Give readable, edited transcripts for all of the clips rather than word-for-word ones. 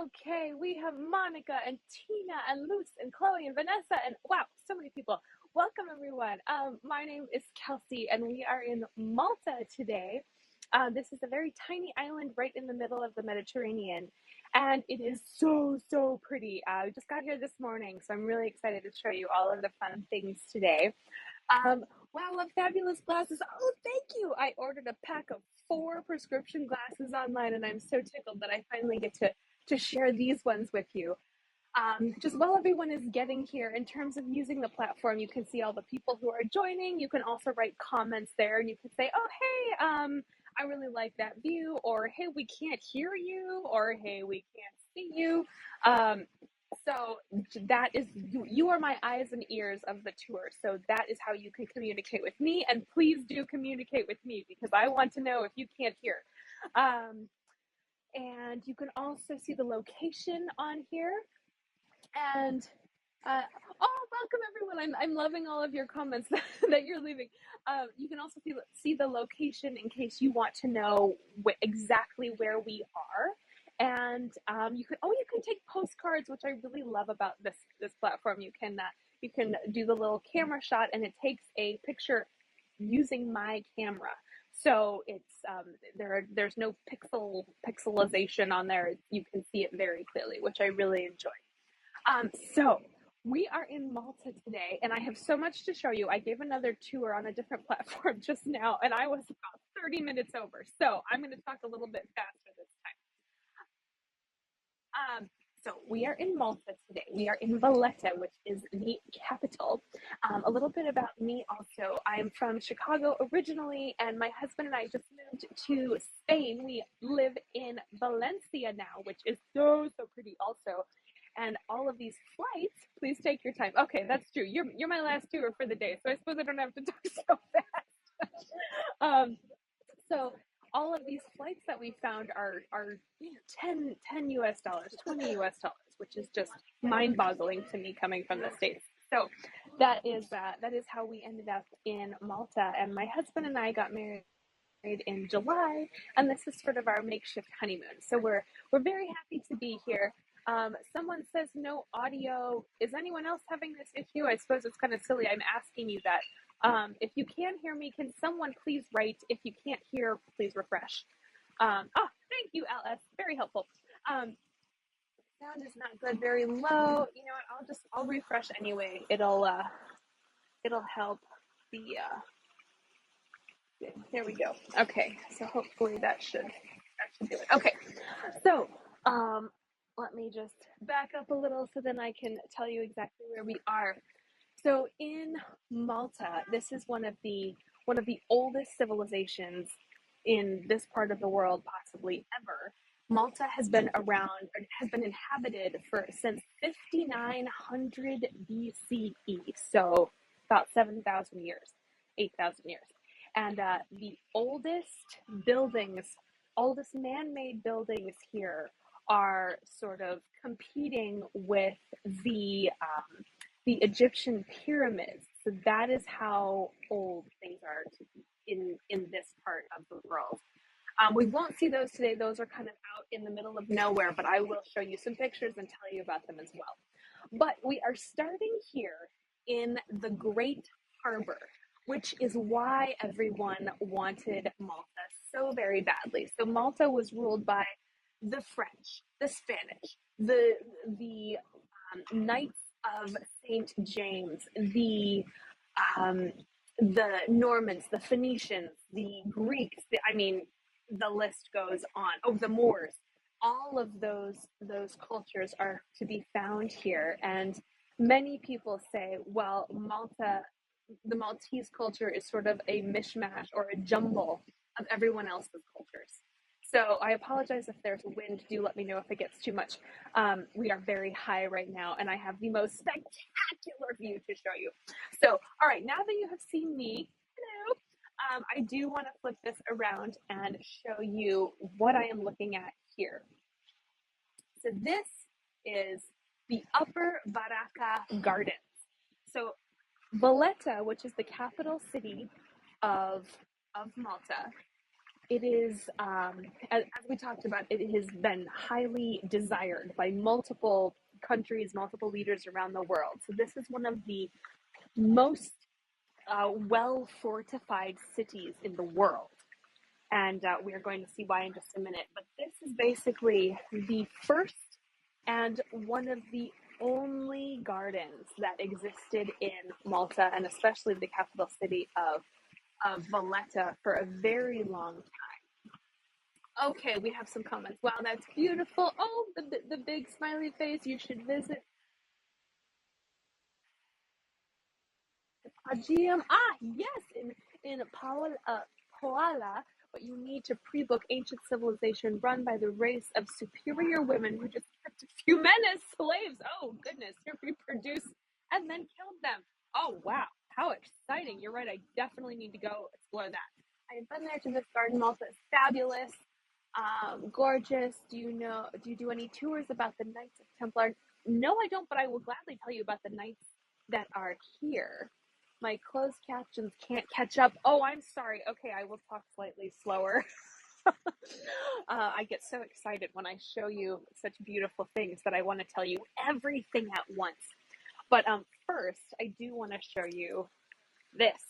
Okay, we have Monica and Tina and Luce and Chloe and Vanessa and wow, so many people. Welcome everyone. My name is Kelsey and we are in Malta today. This is a very tiny island right in the middle of the Mediterranean, and it is so pretty. We just got here this morning, so I'm really excited to show you all of the fun things today. Wow, what fabulous glasses. Oh, thank you. I ordered a pack of 4 prescription glasses online, and I'm so tickled that I finally get to share these ones with you. Just while everyone is getting here, in terms of using the platform, you can see all the people who are joining. You can also write comments there, and you can say, oh, hey, I really like that view, or hey, we can't hear you, or hey, we can't see you. Um, so that is you are my eyes and ears of the tour. So that is how you can communicate with me, and please do communicate with me because I want to know if you can't hear. Um, and you can also see the location on here. And oh, welcome everyone! I'm loving all of your comments that you're leaving. You can also see the location in case you want to know exactly where we are. And you can take postcards, which I really love about this platform. You can do the little camera shot, and it takes a picture using my camera. So there's no pixelization on there. You can see it very clearly, which I really enjoy. So we are in Malta today, and I have so much to show you. I gave another tour on a different platform just now, and I was about 30 minutes over. So I'm going to talk a little bit faster this time. So we are in Malta today. We are in Valletta, which is the capital. A little bit about me also. I'm from Chicago originally, and my husband and I just moved to Spain. We live in Valencia now, which is so pretty also. And all of these flights, please take your time. Okay, that's true. You're my last tour for the day, so I suppose I don't have to talk so fast. um, so all of these flights that we found are 10 US dollars, 20 US dollars, which is just mind-boggling to me coming from the States. So that is how we ended up in Malta, and my husband and I got married in July, and this is sort of our makeshift honeymoon. So we're very happy to be here. Someone says no audio. Is anyone else having this issue? I suppose it's kind of silly. I'm asking you that. If you can hear me, can someone please write? If you can't hear, please refresh. Thank you, LS. Very helpful. Sound is not good. Very low. You know what? I'll refresh anyway. It'll help the. There we go. Okay, so hopefully that should do it. Okay, so let me just back up a little so then I can tell you exactly where we are. So in Malta, this is one of the oldest civilizations in this part of the world, possibly ever. Malta has been inhabited since 5900 BCE, so about 7,000 years, 8,000 years. And the oldest man-made buildings here are sort of competing with the Egyptian pyramids. So that is how old things are in this part of the world. We won't see those today. Those are kind of out in the middle of nowhere, but I will show you some pictures and tell you about them as well. But we are starting here in the Great Harbour, which is why everyone wanted Malta so very badly. So Malta was ruled by the French, the Spanish, the Knights of Saint James, the Normans, the Phoenicians, the Greeks. The list goes on. Oh, the Moors. All of those cultures are to be found here, and many people say, well, the Maltese culture is sort of a mishmash or a jumble of everyone else's cultures. So I apologize if there's wind. Do let me know if it gets too much. We are very high right now, and I have the most spectacular view to show you. So, all right, now that you have seen me, hello, I do want to flip this around and show you what I am looking at here. So this is the Upper Barrakka Gardens. So Valletta, which is the capital city of Malta, it is, as we talked about, it has been highly desired by multiple countries, multiple leaders around the world. So this is one of the most well fortified cities in the world. And we are going to see why in just a minute. But this is basically the first and one of the only gardens that existed in Malta, and especially the capital city of Valletta, for a very long time. Okay, we have some comments. Wow, that's beautiful. Oh, the big smiley face. You should visit Aegeum. Ah, yes, in Paola, but you need to pre-book ancient civilization run by the race of superior women who just kept a few men as slaves. Oh goodness, who reproduced and then killed them. Oh wow, how exciting! You're right. I definitely need to go explore that. I have been there to this garden. Malta is fabulous, gorgeous. Do you do any tours about the Knights of Templar? No, I don't, but I will gladly tell you about the knights that are here. My closed captions can't catch up. Oh, I'm sorry. Okay, I will talk slightly slower. I get so excited when I show you such beautiful things that I want to tell you everything at once. But first, I do want to show you this.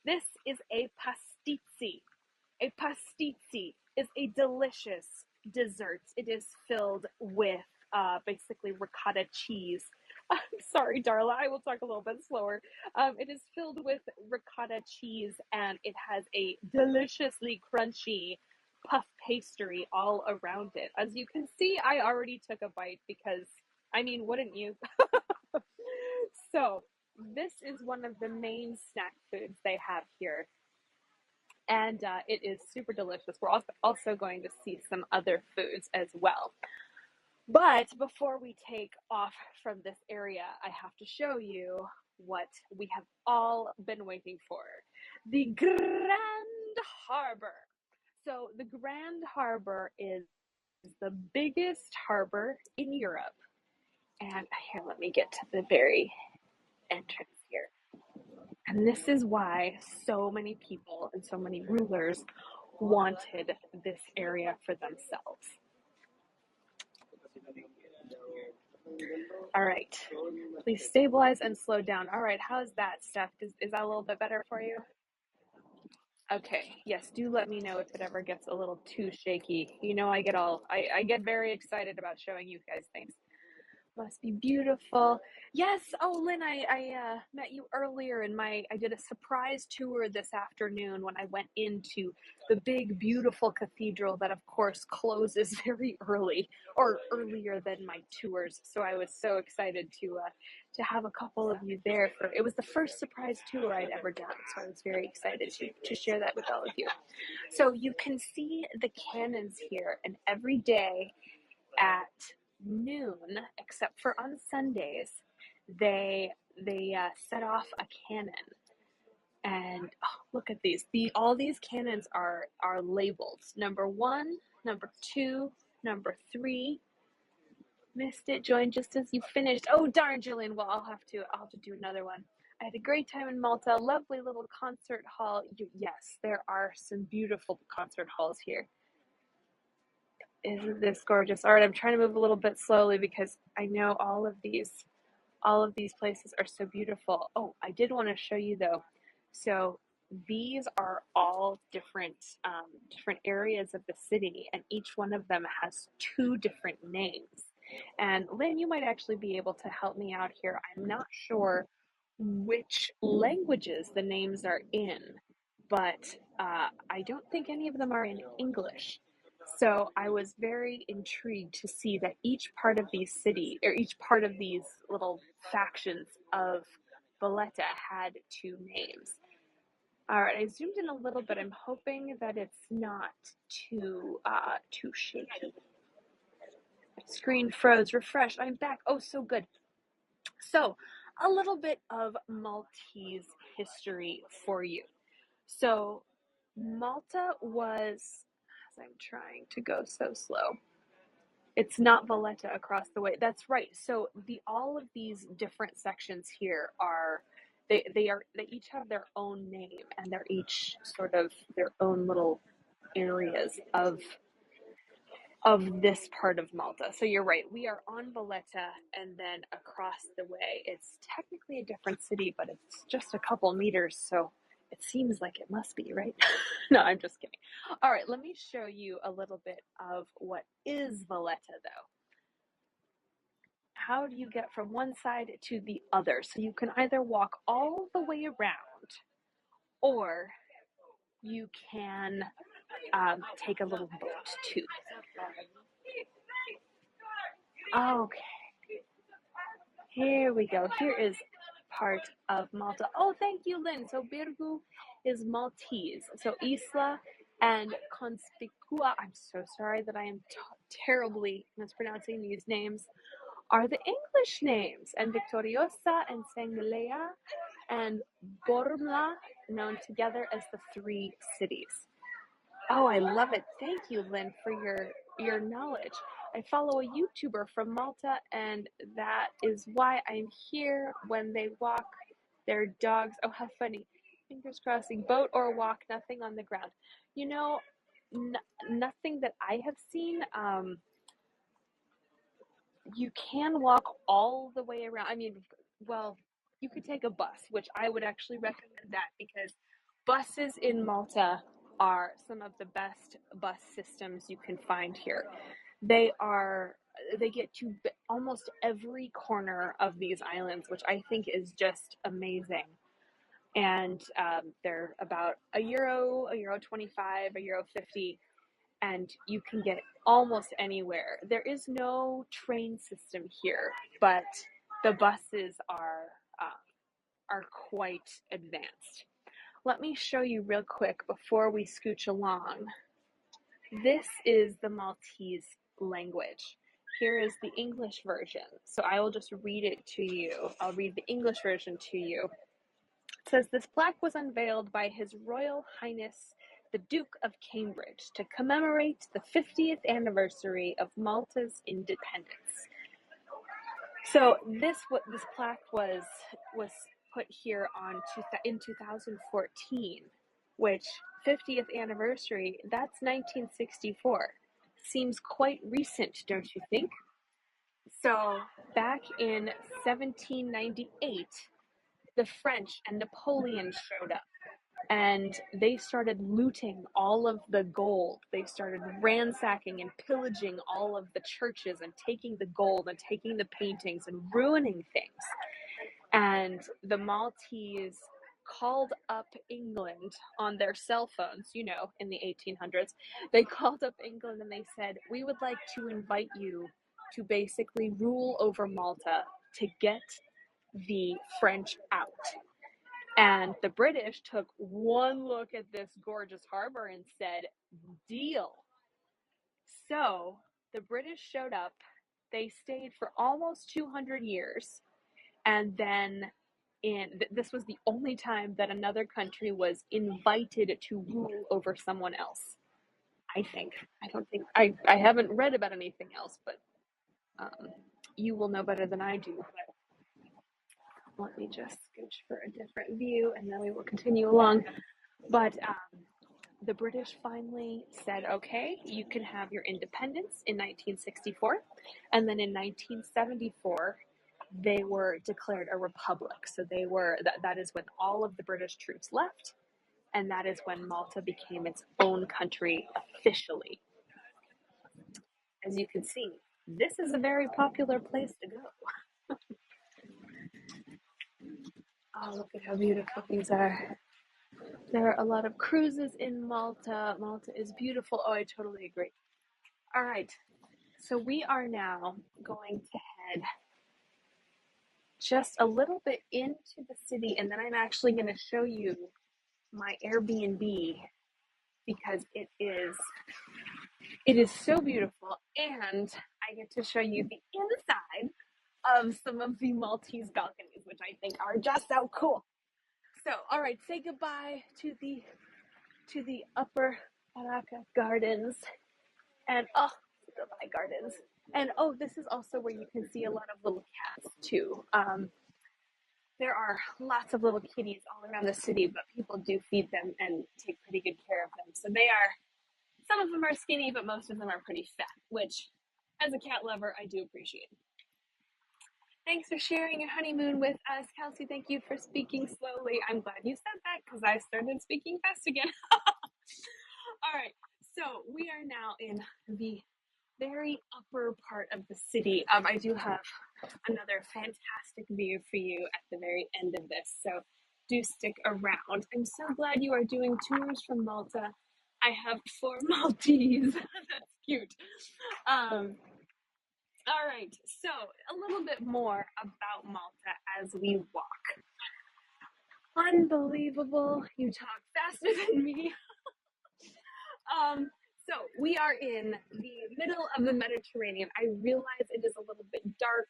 This is a pastizzi. A pastizzi is a delicious dessert. It is filled with basically ricotta cheese. I'm sorry, Darla, I will talk a little bit slower. It is filled with ricotta cheese and it has a deliciously crunchy puff pastry all around it. As you can see, I already took a bite because, I mean, wouldn't you? So, this is one of the main snack foods they have here, and it is super delicious. We're also going to see some other foods as well. But before we take off from this area, I have to show you what we have all been waiting for, the Grand Harbour. So, the Grand Harbour is the biggest harbor in Europe. And here, let me get to the very entrance here. And this is why so many people and so many rulers wanted this area for themselves. All right, please stabilize and slow down. All right, how's that, Steph? Is that a little bit better for you? Okay, yes, do let me know if it ever gets a little too shaky. You know, I get very excited about showing you guys things. Must be beautiful. Yes. Oh, Lynn, I met you earlier in I did a surprise tour this afternoon when I went into the big, beautiful cathedral that, of course, closes very early or earlier than my tours. So I was so excited to have a couple of you there for it was the first surprise tour I'd ever done. So I was very excited to share that with all of you. So you can see the cannons here, and every day at noon, except for on Sundays, they set off a cannon. And oh, look at these. All these cannons are labeled. Number one, number two, number three. Missed it. Joined just as you finished. Oh darn, Jillian. Well, I'll have to do another one. I had a great time in Malta. Lovely little concert hall. Yes, there are some beautiful concert halls here. Isn't this gorgeous? All right, I'm trying to move a little bit slowly because I know all of these places are so beautiful. Oh, I did want to show you though. So these are all different areas of the city, and each one of them has two different names. And Lynn, you might actually be able to help me out here. I'm not sure which languages the names are in, but I don't think any of them are in English. So I was very intrigued to see that each part of these city or each part of these little factions of Valletta had two names. All right, I zoomed in a little bit. I'm hoping that it's not too shaky. Screen froze. Refresh. I'm back. Oh, so good. So, a little bit of Maltese history for you. So, Malta was, as I'm trying to go so slow, it's not Valletta across the way. That's right. So all of these different sections here are they each have their own name, and they're each sort of their own little areas of this part of Malta. So you're right. We are on Valletta, and then across the way, it's technically a different city, but it's just a couple meters. So it seems like it must be, right? No, I'm just kidding. All right, let me show you a little bit of what is Valletta, though. How do you get from one side to the other? So you can either walk all the way around, or you can take a little boat too. Okay, here we go. Here is part of Malta. Oh, thank you, Lynn. So Birgu is Maltese. So Isla and Conspicua, I'm so sorry that I am terribly mispronouncing these names, are the English names. And Victoriosa and Senglea and Bormla, known together as the three cities. Oh, I love it. Thank you, Lynn, for your knowledge. I follow a YouTuber from Malta, and that is why I'm here when they walk their dogs. Oh, how funny. Fingers crossing. Boat or walk, nothing on the ground. You know, nothing that I have seen. You can walk all the way around. I mean, well, you could take a bus, which I would actually recommend that because buses in Malta are some of the best bus systems you can find here. They are they get to almost every corner of these islands, which I think is just amazing. And they're about a euro 25, a euro 50, and you can get almost anywhere. There is no train system here, but the buses are quite advanced. Let me show you real quick before we scooch along. This is the Maltese language. Here is the English version. So I will just read it to you. I'll read the English version to you. It says, this plaque was unveiled by His Royal Highness the Duke of Cambridge to commemorate the 50th anniversary of Malta's independence. So this plaque was put here in 2014, which 50th anniversary, that's 1964. Seems quite recent, don't you think? So back in 1798, the French and Napoleon showed up, and they started looting all of the gold. They started ransacking and pillaging all of the churches and taking the gold and taking the paintings and ruining things. And the Maltese called up England on their cell phones, in the 1800s. They called up England and they said, we would like to invite you to basically rule over Malta to get the French out. And the British took one look at this gorgeous harbor and said, deal. So the British showed up. They stayed for almost 200 years. And then this was the only time that another country was invited to rule over someone else. I think. I don't think. I haven't read about anything else, but you will know better than I do. But let me just scooch for a different view, and then we will continue along. But the British finally said, okay, you can have your independence in 1964. And then in 1974, they were declared a republic. So that is when all of the British troops left. And that is when Malta became its own country officially. As you can see, this is a very popular place to go. Oh, look at how beautiful these are. There are a lot of cruises in Malta. Malta is beautiful. Oh, I totally agree. All right. So we are now going to head just a little bit into the city, and then I'm actually going to show you my Airbnb because it is so beautiful, and I get to show you the inside of some of the Maltese balconies, which I think are just so cool. So, all right, say goodbye to the Upper Barrakka Gardens, and goodbye gardens. And this is also where you can see a lot of little cats too. There are lots of little kitties all around the city, but people do feed them and take pretty good care of them. So Some of them are skinny, but most of them are pretty fat, which as a cat lover, I do appreciate. Thanks for sharing your honeymoon with us, Kelsey. Thank you for speaking slowly. I'm glad you said that because I started speaking fast again. All right, so we are now in the very upper part of the city. I do have another fantastic view for you at the very end of this, so do stick around. I'm so glad you are doing tours from Malta. I have 4 Maltese. That's cute. All right, so a little bit more about Malta as we walk. Unbelievable, you talk faster than me. So we are in the middle of the Mediterranean. I realize it is a little bit dark.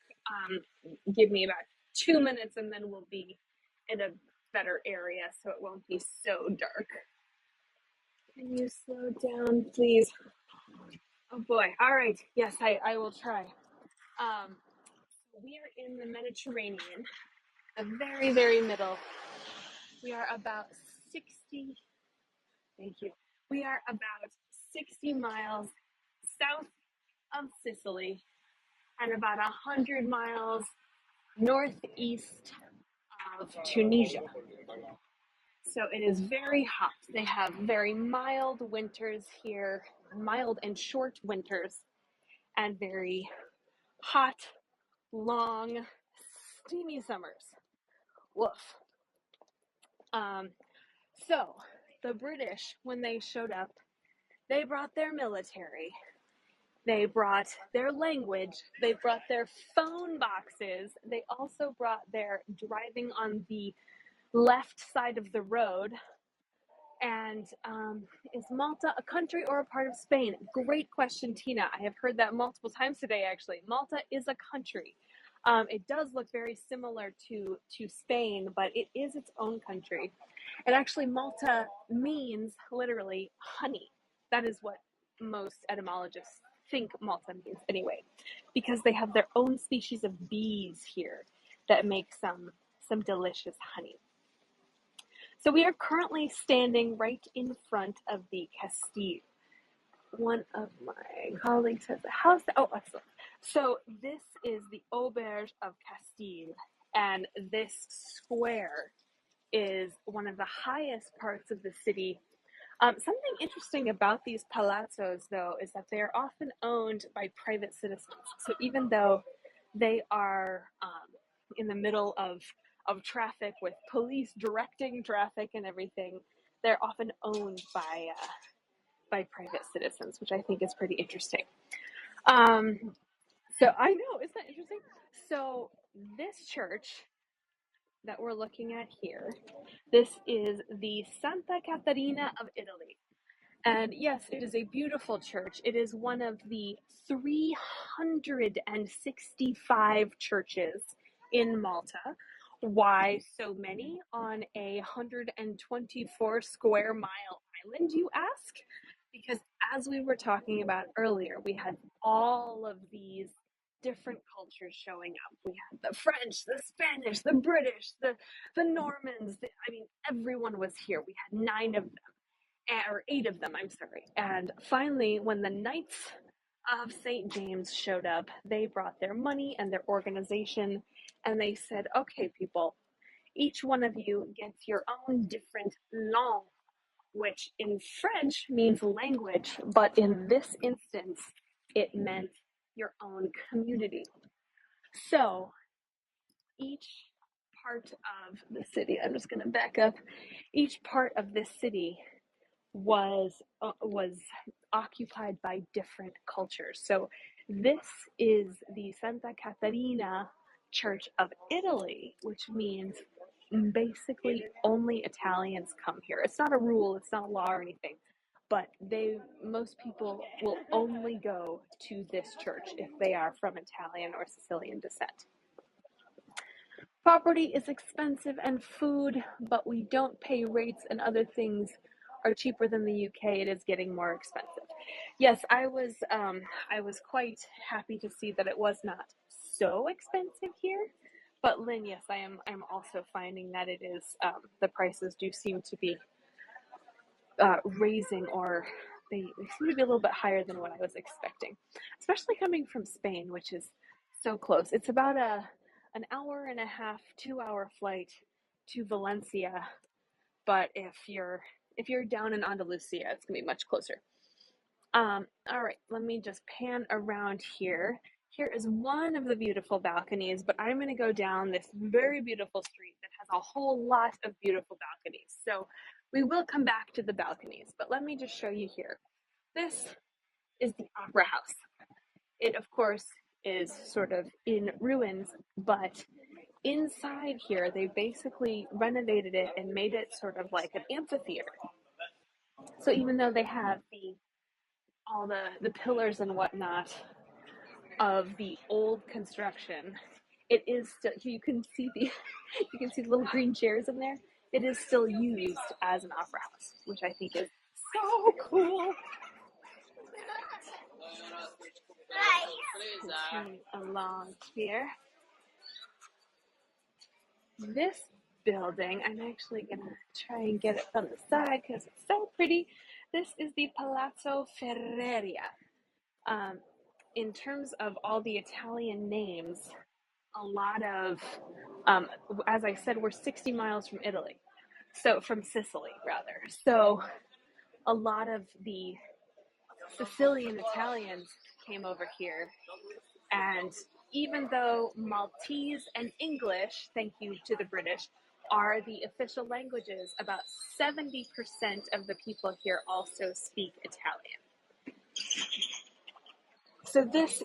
Give me about 2 minutes and then we'll be in a better area so it won't be so dark. Can you slow down, please? Oh boy. All right. Yes, I will try. We are in the Mediterranean, the very, very middle. We are about 60, thank you. We are about 60 miles south of Sicily and about 100 miles northeast of Tunisia. So it is very hot. They have very mild winters here, mild and short winters, and very hot, long, steamy summers. Woof. So the British, when they showed up, they brought their military, they brought their language, they brought their phone boxes, they also brought their driving on the left side of the road. And is Malta a country or a part of Spain? Great question, Tina. I have heard that multiple times today, actually. Malta is a country. It does look very similar to Spain, but it is its own country. And actually, Malta means literally honey. That is what most etymologists think Malta means anyway, because they have their own species of bees here that make some delicious honey. So we are currently standing right in front of the Castile. One of my colleagues has a house. Oh, excellent. So this is the Auberge of Castile, and this square is one of the highest parts of the city. Something interesting about these palazzos, though, is that they are often owned by private citizens. So even though they are in the middle of traffic with police directing traffic and everything, they're often owned by private citizens, which I think is pretty interesting. So I know, isn't that interesting? So this church that we're looking at here, this is the Santa Caterina of Italy. And yes, it is a beautiful church. It is one of the 365 churches in Malta. Why so many on a 124 square mile island, you ask? Because as we were talking about earlier, we had all of these different cultures showing up. We had the French, the Spanish, the British, the Normans. Everyone was here. We had 9 of them. Or 8 of them, I'm sorry. And finally, when the Knights of St. James showed up, they brought their money and their organization, and they said, okay, people, each one of you gets your own different langue, which in French means language, but in this instance, it meant your own community. So each part of the city, I'm just going to back up, each part of this city was occupied by different cultures. So this is the Santa Caterina Church of Italy, which means basically only Italians come here. It's not a rule, it's not a law or anything, but most people will only go to this church if they are from Italian or Sicilian descent. Property is expensive and food, but we don't pay rates and other things are cheaper than the UK. It is getting more expensive. Yes, I was quite happy to see that it was not so expensive here. But Lynn, yes, I'm also finding that it is the prices do seem to be raising or they seem to be a little bit higher than what I was expecting, especially coming from Spain, which is so close. It's about an hour and a half, 2 hour flight to Valencia, but if you're down in Andalusia, it's gonna be much closer. All right, let me just pan around here. Here is one of the beautiful balconies, but I'm going to go down this very beautiful street that has a whole lot of beautiful balconies. So we will come back to the balconies, but let me just show you here. This is the Opera House. It, of course, is sort of in ruins, but inside here, they basically renovated it and made it sort of like an amphitheater. So even though they have all the pillars and whatnot of the old construction, it is still, you can see the you can see the little green chairs in there. It is still used as an opera house, which I think is so cool. Continue along here. This building, I'm actually gonna try and get it from the side because it's so pretty. This is the Palazzo Ferreria. In terms of all the Italian names, a lot of, as I said, we're 60 miles from Italy. So from Sicily, rather. So a lot of the Sicilian Italians came over here. And even though Maltese and English, thank you to the British, are the official languages, about 70% of the people here also speak Italian. So this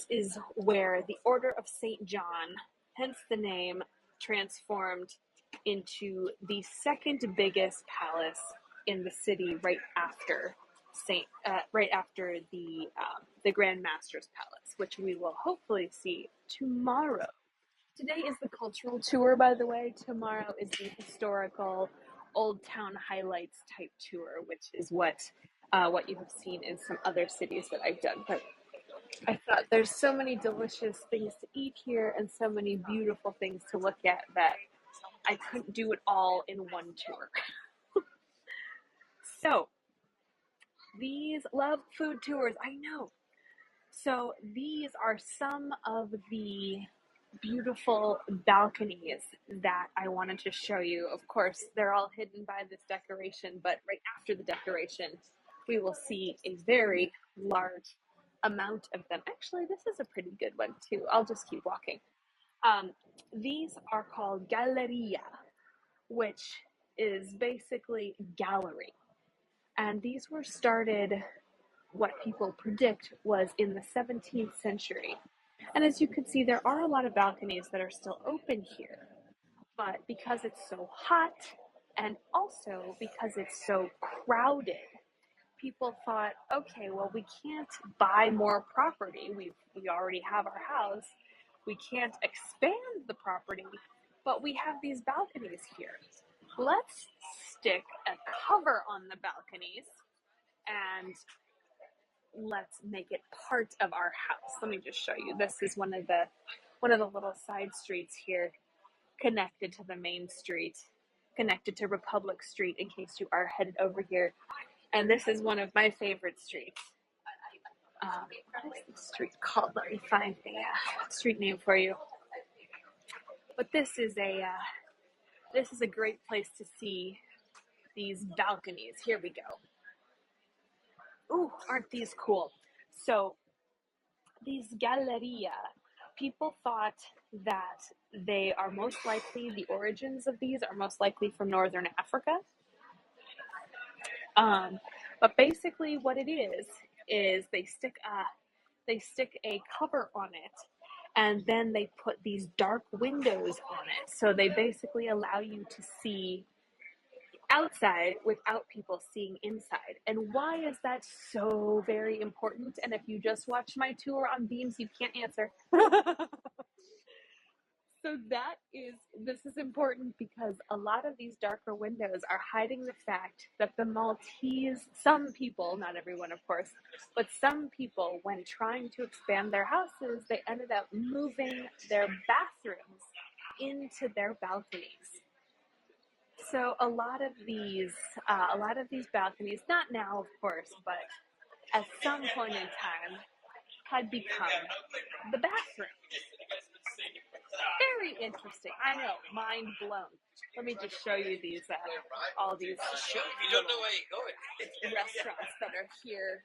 is where the Order of St. John, hence the name, transformed into the second biggest palace in the city, right after the Grand Master's Palace, which we will hopefully see tomorrow. Today is the cultural tour, by the way. Tomorrow is the historical Old Town highlights type tour, which is what you have seen in some other cities that I've done. But I thought there's so many delicious things to eat here and so many beautiful things to look at that I couldn't do it all in one tour. So these love food tours, I know. So these are some of the beautiful balconies that I wanted to show you. Of course, they're all hidden by this decoration, but right after the decoration, we will see a very large amount of them. Actually, this is a pretty good one too. I'll just keep walking. These are called galleria, which is basically gallery. And these were started, what people predict was in the 17th century. And as you can see, there are a lot of balconies that are still open here. But because it's so hot and also because it's so crowded, people thought, okay, well, we can't buy more property. We already have our house. We can't expand the property, but we have these balconies here. Let's stick a cover on the balconies and let's make it part of our house. Let me just show you. This is one of the little side streets here, connected to the main street, connected to Republic Street in case you are headed over here. And this is one of my favorite streets. What is the street called? Let me find the street name for you. But this is a great place to see these balconies. Here we go. Ooh, aren't these cool? So these galleria, people thought that they are most likely, the origins of these are most likely from Northern Africa. But basically what it is they stick a cover on it, and then they put these dark windows on it. So they basically allow you to see outside without people seeing inside. And why is that so very important? And if you just watched my tour on beams, you can't answer. So this is important because a lot of these darker windows are hiding the fact that the Maltese, some people, not everyone of course, but some people, when trying to expand their houses, they ended up moving their bathrooms into their balconies. So a lot of these balconies, not now, of course, but at some point in time, had become the bathroom. Very interesting. I know, mind blown. Let me just show you these, all these restaurants that are here.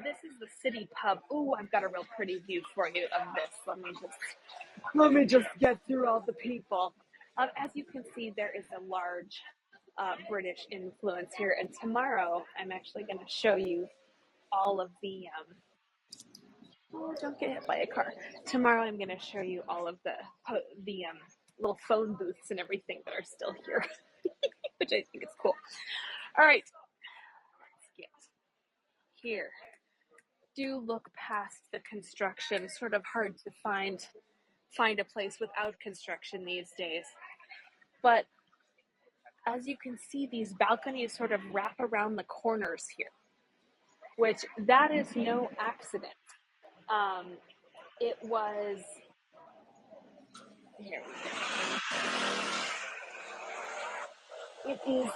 This is the city pub. Ooh, I've got a real pretty view for you of this. Let me just get through all the people. As you can see, there is a large British influence here, and tomorrow I'm actually going to show you all of the. Oh, don't get hit by a car. Tomorrow I'm going to show you all of the little phone booths and everything that are still here, which I think is cool. All right, let's get here. Do look past the construction. Sort of hard to find a place without construction these days. But as you can see, these balconies sort of wrap around the corners here, which that is no accident. It was here. It is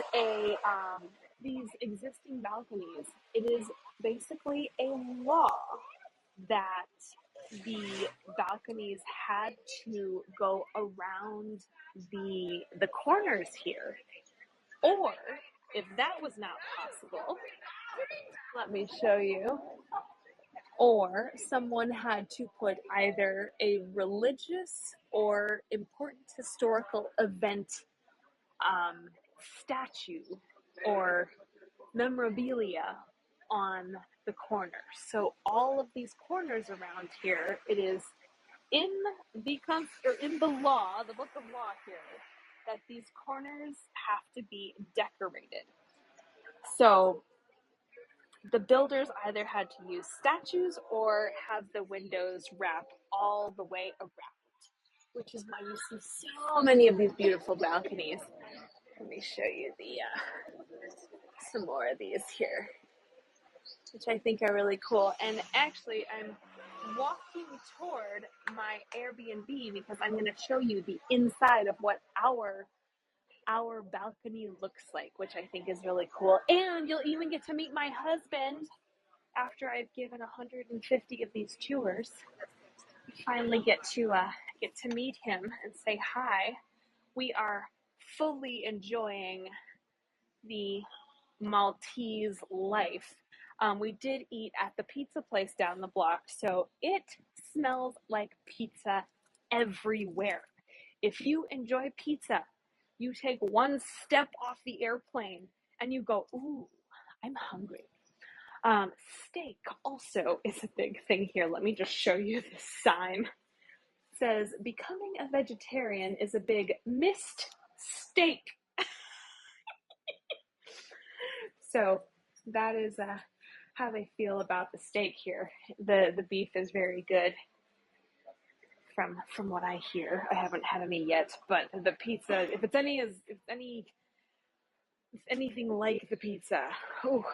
these existing balconies. It is basically a law that the balconies had to go around the corners here, or if that was not possible, let me show you. Or someone had to put either a religious or important historical event statue or memorabilia on the corners. So all of these corners around here, it is in the law, the book of law here, that these corners have to be decorated. So the builders either had to use statues or have the windows wrap all the way around, which is why you see so many of these beautiful balconies. Let me show you some more of these here, which I think are really cool. And actually, I'm walking toward my Airbnb because I'm going to show you the inside of what our balcony looks like, which I think is really cool. And you'll even get to meet my husband after I've given 150 of these tours. You finally get to meet him and say hi. We are fully enjoying the Maltese life. We did eat at the pizza place down the block, so it smells like pizza everywhere. If you enjoy pizza, you take one step off the airplane and you go, ooh, I'm hungry. Steak also is a big thing here. Let me just show you this sign. It says, becoming a vegetarian is a big missed steak. So that is how they feel about the steak here. The beef is very good from what I hear. I haven't had any yet, but the pizza, if anything like the pizza. Ooh.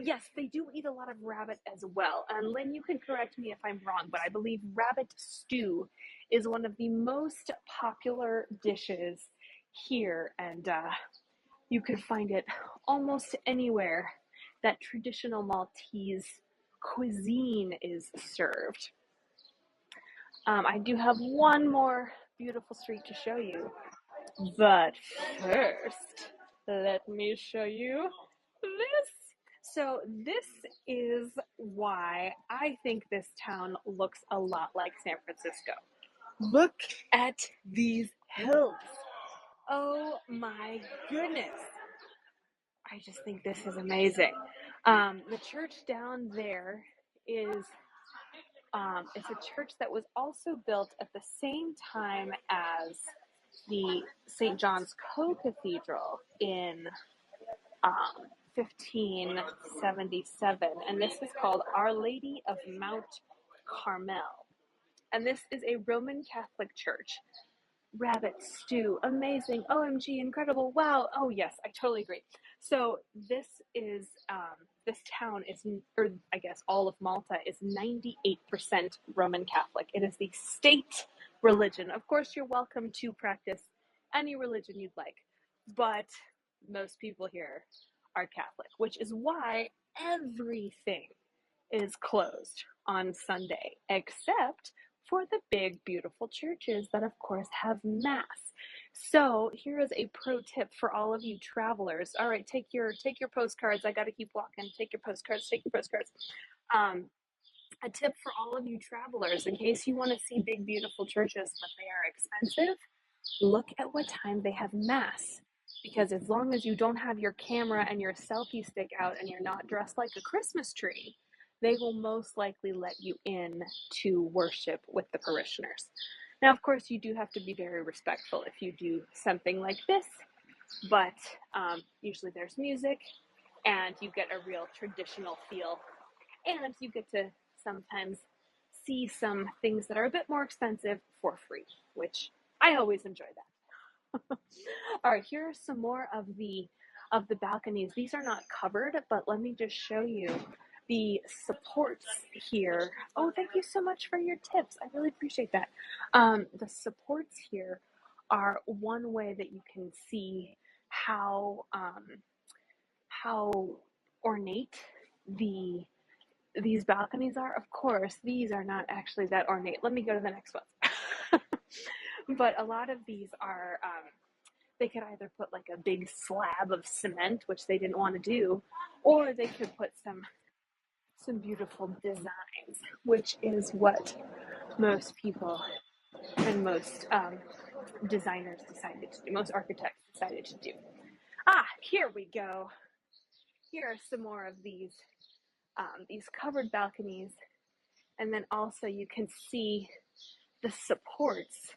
Yes, they do eat a lot of rabbit as well. And Lynn, you can correct me if I'm wrong, but I believe rabbit stew is one of the most popular dishes here, and you can find it almost anywhere that traditional Maltese cuisine is served. I do have one more beautiful street to show you, but first, let me show you this. So this is why I think this town looks a lot like San Francisco. Look at these hills. Oh my goodness. I just think this is amazing. The church down there is it's a church that was also built at the same time as the St. John's Co-Cathedral in 1577, and this is called Our Lady of Mount Carmel. And this is a Roman Catholic church. Rabbit stew, amazing, OMG, incredible, wow, oh yes, I totally agree. So this town is, or I guess all of Malta is 98% Roman Catholic. It is the state religion. Of course, you're welcome to practice any religion you'd like, but most people here are Catholic, which is why everything is closed on Sunday, except for the big, beautiful churches that, of course, have Mass. So here is a pro tip for all of you travelers. All right, take your postcards. I got to keep walking. Take your postcards. Take your postcards. Um, a tip for all of you travelers, in case you want to see big, beautiful churches, but they are expensive, look at what time they have Mass. Because as long as you don't have your camera and your selfie stick out and you're not dressed like a Christmas tree, they will most likely let you in to worship with the parishioners. Now, of course, you do have to be very respectful if you do something like this, but usually there's music and you get a real traditional feel, and you get to sometimes see some things that are a bit more expensive for free, which I always enjoy that. All right, here are some more of the balconies. These are not covered, but let me just show you the supports here. Oh, thank you so much for your tips. I really appreciate that. The supports here are one way that you can see how ornate these balconies are. Of course, these are not actually that ornate. Let me go to the next one. But a lot of these are, they could either put like a big slab of cement, which they didn't want to do, or they could put some beautiful designs, which is what most people and most designers decided to do, most architects decided to do. Here we go. Here are some more of these covered balconies, and then also you can see the supports,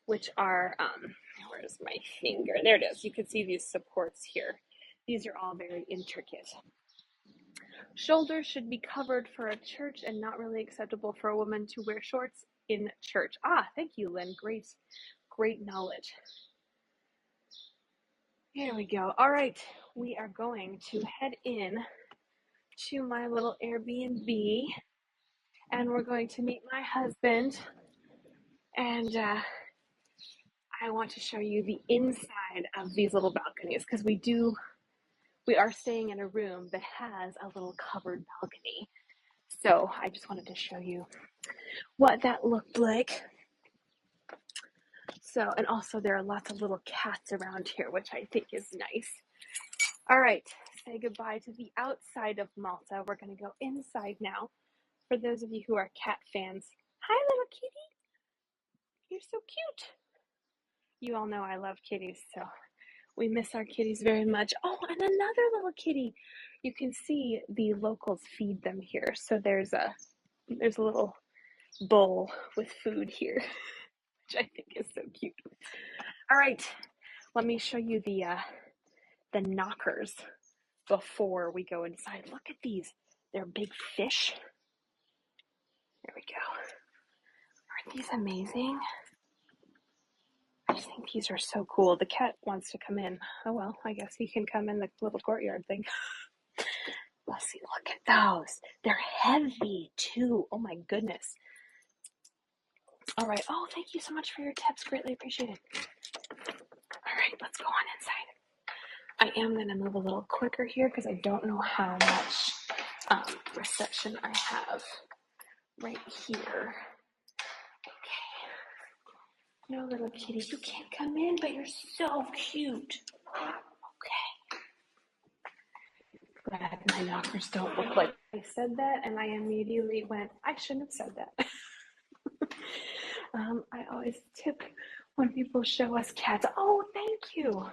which are, where's my finger? There it is. You can see these supports here. These are all very intricate. Shoulders should be covered for a church and not really acceptable for a woman to wear shorts in church. Thank you, Lynn. Great knowledge. Here we go. All right, we are going to head in to my little Airbnb, and we're going to meet my husband, and I want to show you the inside of these little balconies, because we are staying in a room that has a little covered balcony. So I just wanted to show you what that looked like. So, and also there are lots of little cats around here, which I think is nice. All right, say goodbye to the outside of Malta. We're going to go inside now. For those of you who are cat fans, hi little kitty. You're so cute. You all know I love kitties, so we miss our kitties very much. Oh, and another little kitty. You can see the locals feed them here. So there's a little bowl with food here, which I think is so cute. All right, let me show you the knockers before we go inside. Look at these. They're big fish. There we go. Aren't these amazing? I just think these are so cool. The cat wants to come in. Oh well, I guess he can come in the little courtyard thing. Let's see, look at those. They're heavy too. Oh my goodness. All right. Oh, thank you so much for your tips. Greatly appreciated. All right, let's go on inside. I am going to move a little quicker here because I don't know how much reception I have right here. Okay. No, little kitty, you can't come in, but you're so cute. Okay. Glad my knockers don't look like I said that, and I immediately went, I shouldn't have said that. I always tip when people show us cats. Oh, thank you.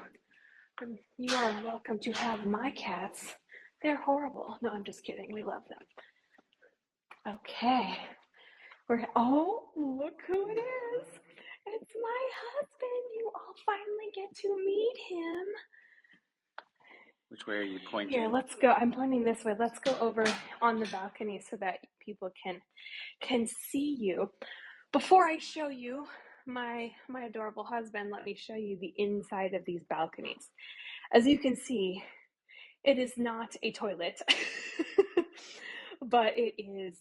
You are welcome to have my cats. They're horrible. No, I'm just kidding. We love them. Okay. Oh, look who it is. It's my husband. You all finally get to meet him. Which way are you pointing? Here, let's go. I'm pointing this way. Let's go over on the balcony so that people can see you. Before I show you my adorable husband, let me show you the inside of these balconies. As you can see, it is not a toilet, but it is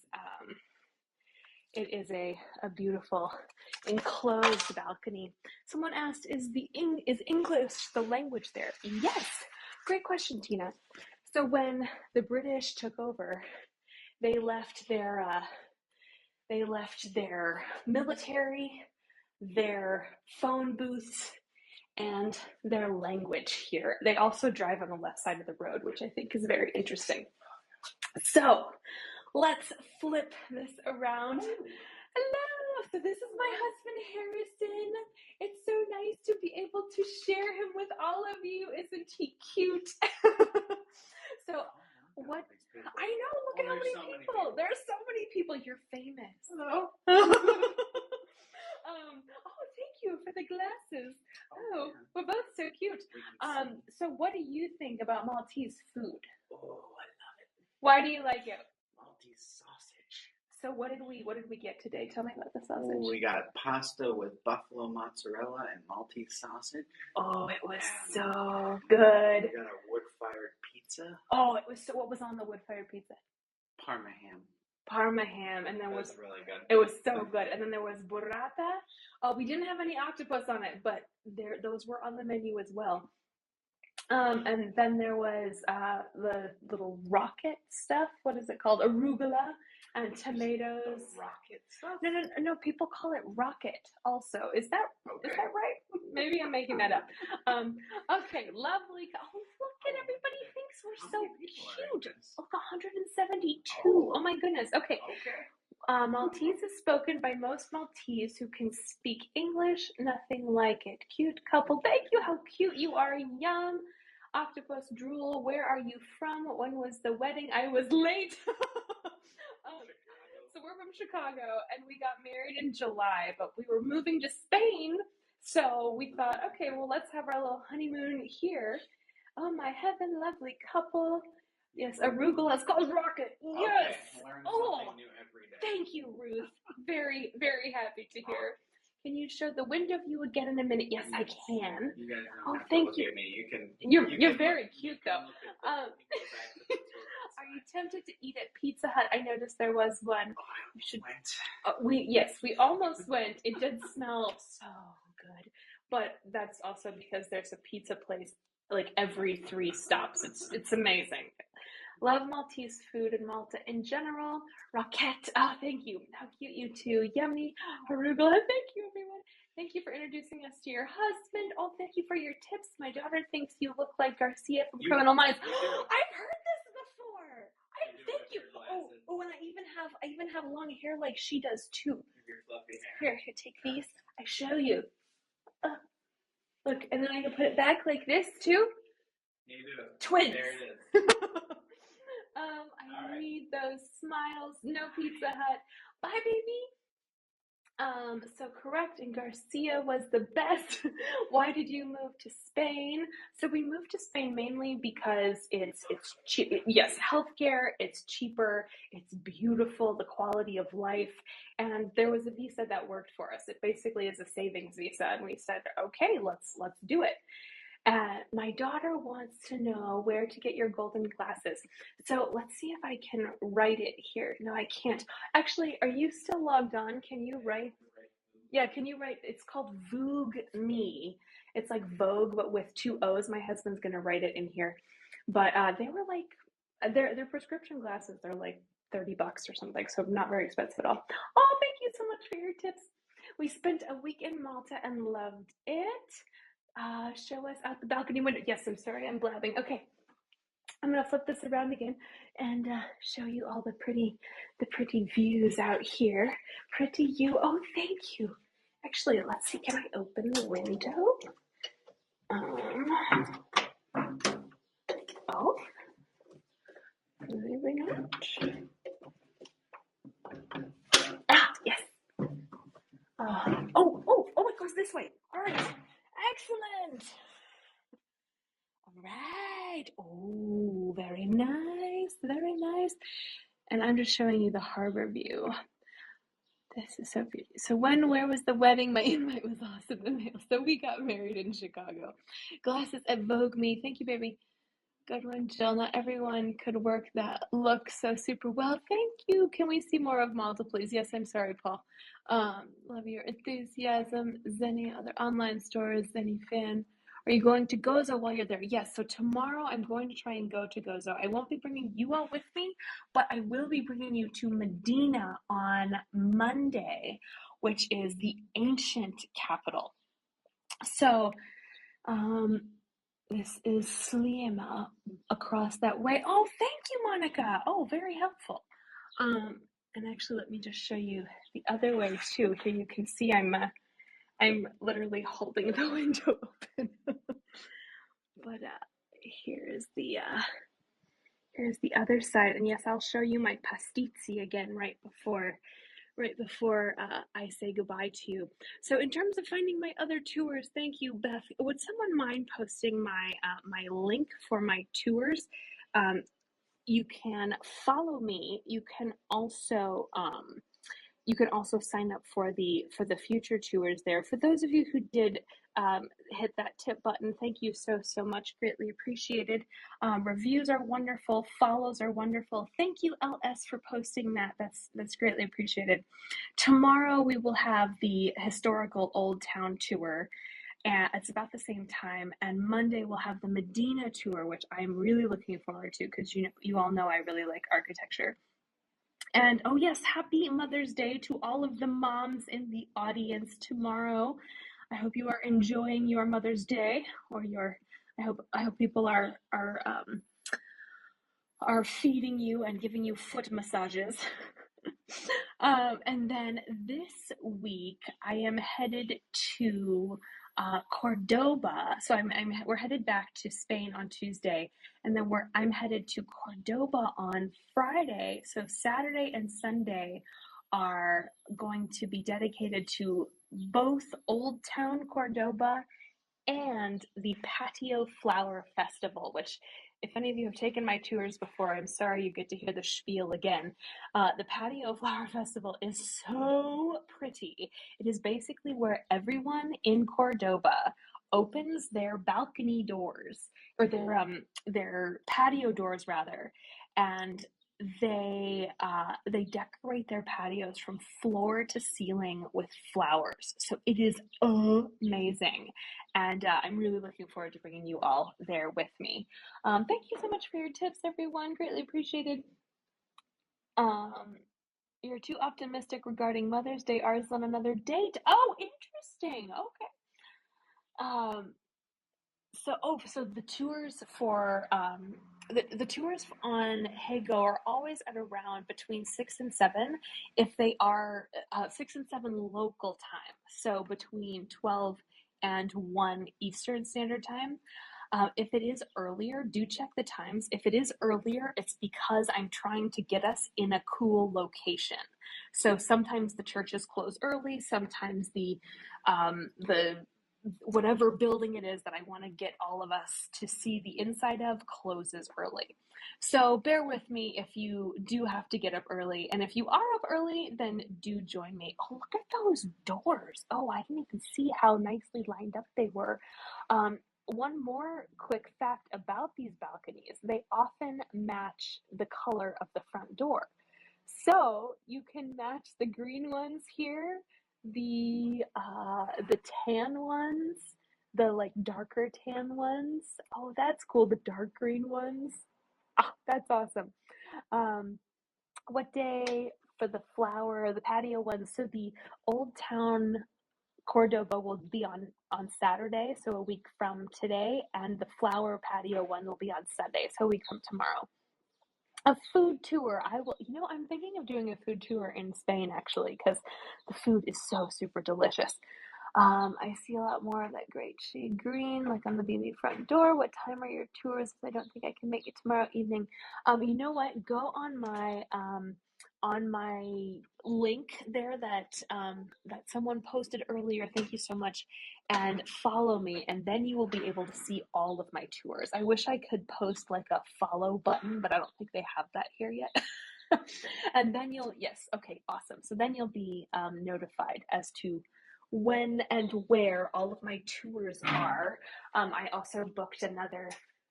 It is a beautiful enclosed balcony. Someone asked, is English the language there? Yes. Great question, Tina. So when the British took over, they left their military, their phone booths, and their language here. They also drive on the left side of the road, which I think is very interesting. So let's flip this around. Hello! So this is my husband, Harrison. It's so nice to be able to share him with all of you. Isn't he cute? So what? I know, look at how many people. There are so many people. You're famous. Hello. Oh, thank you for the glasses. Oh, we're both so cute. So what do you think about Maltese food? Oh, I love it. Why do you like it? Maltese sausage. So what did we get today? Tell me about the sausage. Oh, we got pasta with buffalo mozzarella and Maltese sausage. Oh, it was so good. We got a wood-fired pizza. Oh, it was so. What was on the wood-fired pizza? Parma ham. Parma ham, and then was really good. It was so good, and then there was burrata. Oh, we didn't have any octopus on it, but those were on the menu as well. And then there was the little rocket stuff. What is it called? Arugula and tomatoes. Rocket stuff? No. People call it rocket also. Is that right? Maybe I'm making that up. Okay, lovely. Oh, look at everybody thinks we're so cute. Look, 172. Oh my goodness. Okay. Maltese is spoken by most Maltese who can speak English. Nothing like it. Cute couple. Thank you. How cute you are. Yum. Octopus drool. Where are you from? When was the wedding? I was late. So we're from Chicago, and we got married in July, but we were moving to Spain, so we thought, okay, well, let's have our little honeymoon here. Oh, my heaven, lovely couple. Yes, arugula. It's called rocket. Yes. Okay. Learn Oh, something new every day. thank you, Ruth. Very, very happy to hear. Can you show the window view again in a minute? Yes, I can. You guys don't have to thank look you. at me. You're very cute, though. Are you tempted to eat at Pizza Hut? I noticed there was one. We almost went. It did smell so good, but that's also because there's a pizza place like every 3 stops. It's amazing. Love Maltese food in Malta in general. Roquette. Oh, thank you. How cute you two. Yummy. Arugula. Thank you, everyone. Thank you for introducing us to your husband. Oh, thank you for your tips. My daughter thinks you look like Garcia from Criminal Minds. I've heard this before. Thank you. Oh, and I even have long hair like she does too. Your fluffy hair. Here, take these. I show you. Look, and then I can put it back like this too. You do. Twins. There it is. I need those smiles. No Pizza Hut. Bye, baby. So correct, and Garcia was the best. Why did you move to Spain? So we moved to Spain mainly because it's cheap. Yes, healthcare, it's cheaper, it's beautiful, the quality of life, and there was a visa that worked for us. It basically is a savings visa, and we said, okay, let's do it. My daughter wants to know where to get your golden glasses. So let's see if I can write it here. No, I can't. Actually, are you still logged on? Can you write? Yeah, can you write? It's called Vogue Me. It's like Vogue, but with 2 O's. My husband's going to write it in here. But they were like, they're prescription glasses. They're like $30 or something, so not very expensive at all. Oh, thank you so much for your tips. We spent a week in Malta and loved it. Show us out the balcony window. Yes, I'm sorry, I'm blabbing. Okay, I'm gonna flip this around again and show you all the pretty views out here. Pretty you. Oh, thank you. Actually, let's see. Can I open the window? Oh, maybe not. Yes. Oh, it goes this way. All right. Excellent. All right. Oh, very nice. Very nice. And I'm just showing you the harbor view. This is so beautiful. So where was the wedding? My invite was lost in the mail. So we got married in Chicago. Glasses at Vogue Me. Thank you, baby. Good one, Jill. Not everyone could work that look so super well. Thank you. Can we see more of Malta, please? Yes, I'm sorry, Paul. Love your enthusiasm. Zenny, other online stores, Zenny fan. Are you going to Gozo while you're there? Yes, so tomorrow I'm going to try and go to Gozo. I won't be bringing you all with me, but I will be bringing you to Medina on Monday, which is the ancient capital. So, um, this is Sliema across that way. Oh, thank you, Monica. Oh, very helpful. And actually, let me just show you the other way too. Here you can see I'm literally holding the window open. But here's the other side, and yes, I'll show you my pastizzi again right before I say goodbye to you. So in terms of finding my other tours, thank you, Beth. Would someone mind posting my my link for my tours? You can follow me. You can also sign up for the future tours there. For those of you who did hit that tip button, thank you so much. Greatly appreciated. Reviews are wonderful. Follows are wonderful. Thank you, LS, for posting that. That's greatly appreciated. Tomorrow we will have the historical Old Town tour. And it's about the same time. And Monday we'll have the Medina tour, which I'm really looking forward to because you all know I really like architecture. And oh yes, happy Mother's Day to all of the moms in the audience tomorrow. I hope you are enjoying your Mother's Day, or I hope people are feeding you and giving you foot massages. And then this week I am headed to Cordoba. So we're headed back to Spain on Tuesday, and then I'm headed to Cordoba on Friday. So Saturday and Sunday are going to be dedicated to both Old Town Cordoba and the Patio Flower Festival, which, if any of you have taken my tours before, I'm sorry you get to hear the spiel again. The Patio Flower Festival is so pretty. It is basically where everyone in Cordoba opens their balcony doors, or their patio doors rather, and they decorate their patios from floor to ceiling with flowers. So it is amazing. And I'm really looking forward to bringing you all there with me. Thank you so much for your tips, everyone. Greatly appreciated. You're too optimistic regarding Mother's Day. Ours on another date. Oh, interesting. Okay. So the tours for the tours on Hago are always at around between 6 and 7 if they are 6 and 7 local time. So between 12 and 1 Eastern Standard Time. If it is earlier, do check the times. If it is earlier, it's because I'm trying to get us in a cool location. So sometimes the churches close early, sometimes the whatever building it is that I want to get all of us to see the inside of closes early. So bear with me if you do have to get up early. And if you are up early, then do join me. Oh, look at those doors. Oh, I didn't even see how nicely lined up they were. One more quick fact about these balconies, they often match the color of the front door. So you can match the green ones here, the tan ones, the like darker tan ones. Oh, that's cool. The dark green ones. Oh, that's awesome. What day for the patio ones? So the Old Town Cordoba will be on Saturday, so a week from today, and the flower patio one will be on Sunday, so a week from tomorrow. A food tour. I'm thinking of doing a food tour in Spain actually, because the food is so super delicious. I see a lot more of that great shade green, like on the BB front door. What time are your tours? I don't think I can make it tomorrow evening. You know what? Go on my link there that someone posted earlier. Thank you so much, and follow me, and then you will be able to see all of my tours. I wish I could post like a follow button, but I don't think they have that here yet. And then yes, okay, awesome. So then you'll be notified as to when and where all of my tours are. I also booked another.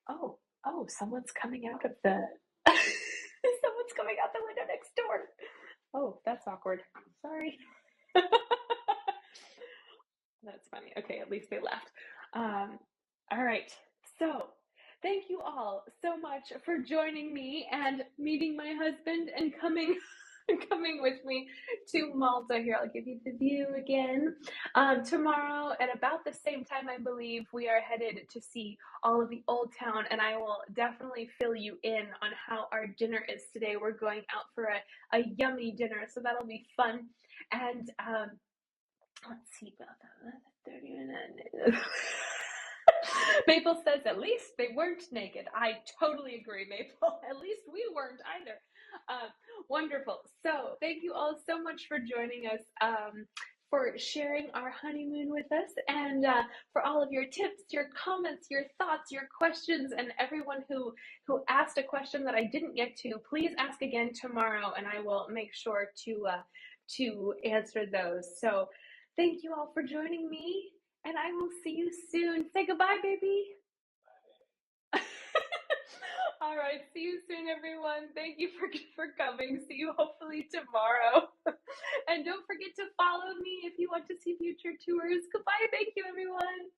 Oh, Oh, someone's coming out of the someone's coming out the window next door. Oh, that's awkward. Sorry. That's funny. Okay, at least they left. All right. So, thank you all so much for joining me and meeting my husband and coming coming with me to Malta. Here, I'll give you the view again. Tomorrow, at about the same time, I believe we are headed to see all of the old town, and I will definitely fill you in on how our dinner is today. We're going out for a yummy dinner, so that'll be fun. And let's see about that. 30 minutes. Maple says at least they weren't naked. I totally agree, Maple. At least we weren't either. Wonderful. So thank you all so much for joining us, for sharing our honeymoon with us, and for all of your tips, your comments, your thoughts, your questions, and everyone who asked a question that I didn't get to. Please ask again tomorrow, and I will make sure to answer those. So thank you all for joining me, and I will see you soon. Say goodbye, baby. All right, see you soon, everyone. Thank you for coming. See you hopefully tomorrow. And don't forget to follow me if you want to see future tours. Goodbye. Thank you, everyone.